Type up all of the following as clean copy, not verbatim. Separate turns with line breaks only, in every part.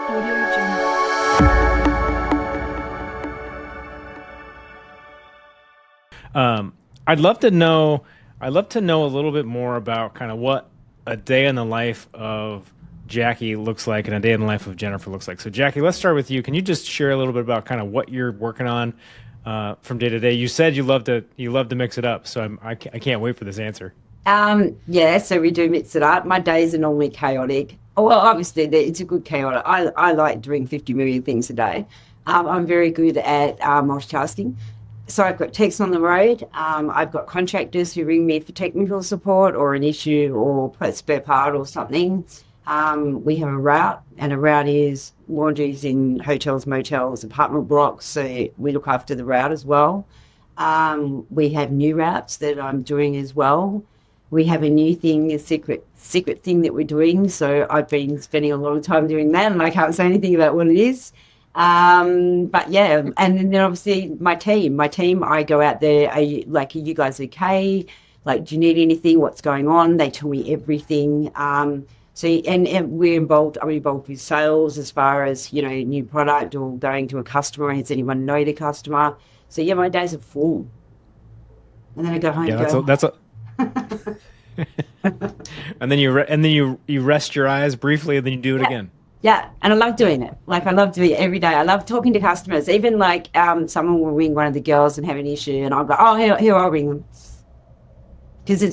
Audio Jungle.
I'd love to know. I'd love to know a little bit more about kind of what a day in the life of Jackie looks like and a day in the life of Jennifer looks like. So, Jackie, let's start with you. Can you just share a little bit about kind of what you're working on from day to day? You said you love to mix it up, so I can't wait for this answer.
Yeah, so we do mix it up. My days are normally chaotic. Oh, well, obviously, it's a good chaotic. I like doing 50 million things a day. I'm very good at multitasking. So I've got techs on the road. I've got contractors who ring me for technical support or an issue or a spare part or something. We have a route, and a route is laundries in hotels, motels, apartment blocks. So we look after the route as well. We have new routes that I'm doing as well. We have a new thing, a secret thing that we're doing. So I've been spending a lot of time doing that, and I can't say anything about what it is. But yeah, and then obviously my team, I go out there. Are you guys okay? Like, do you need anything? What's going on? They tell me everything. And I'm involved with sales as far as, new product or going to a customer. Does anyone know the customer? So yeah, my days are full. And then I go home
Yeah,
and go,
that's a. And then you rest your eyes briefly, and then you do it
yeah.
again.
Yeah, and I love doing it. Like, I love doing it every day. I love talking to customers. Even like someone will ring one of the girls and have an issue, and I'll go, oh, here I'll ring them, because
I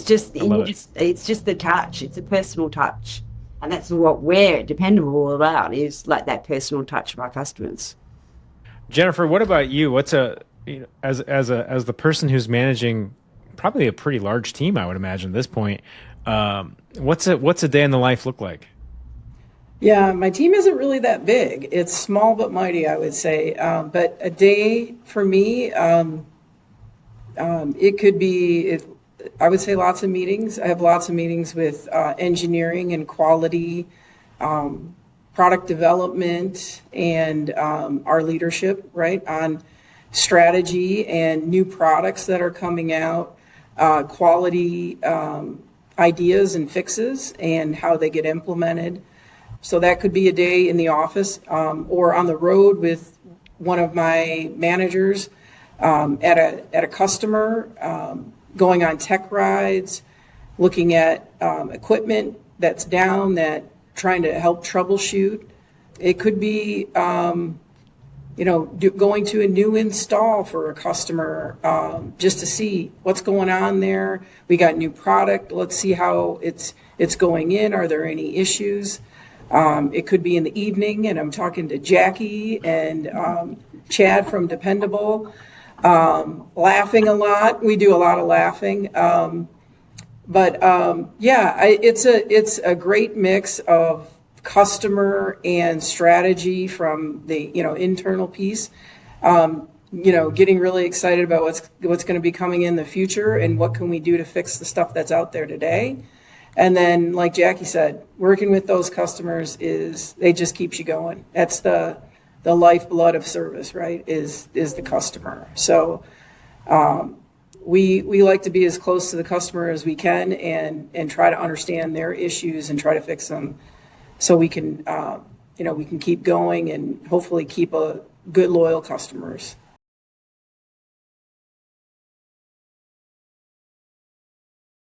love it.
it's just the touch. It's a personal touch, and that's what we're dependable all about, is like that personal touch of our customers.
Jennifer, what about you? As the person who's managing probably a pretty large team, I would imagine at this point. What's a day in the life look like?
Yeah, my team isn't really that big. It's small but mighty, I would say. But a day for me, it could be, I would say lots of meetings. I have lots of meetings with engineering and quality, product development, and our leadership, right, on strategy and new products that are coming out, quality ideas and fixes, and how they get implemented. So that could be a day in the office, or on the road with one of my managers, at a customer, going on tech rides, looking at equipment that's down, that trying to help troubleshoot. It could be going to a new install for a customer, just to see what's going on there. We got new product. Let's see how it's going in. Are there any issues? It could be in the evening, and I'm talking to Jackie and Chad from Dependable, laughing a lot. We do a lot of laughing. It's a great mix of customer and strategy from the internal piece. Getting really excited about what's going to be coming in the future, and what can we do to fix the stuff that's out there today. And then, like Jackie said, working with those customers they just keeps you going. That's the lifeblood of service, right? Is the customer. So we like to be as close to the customer as we can, and try to understand their issues and try to fix them, so we can keep going and hopefully keep a good loyal customers.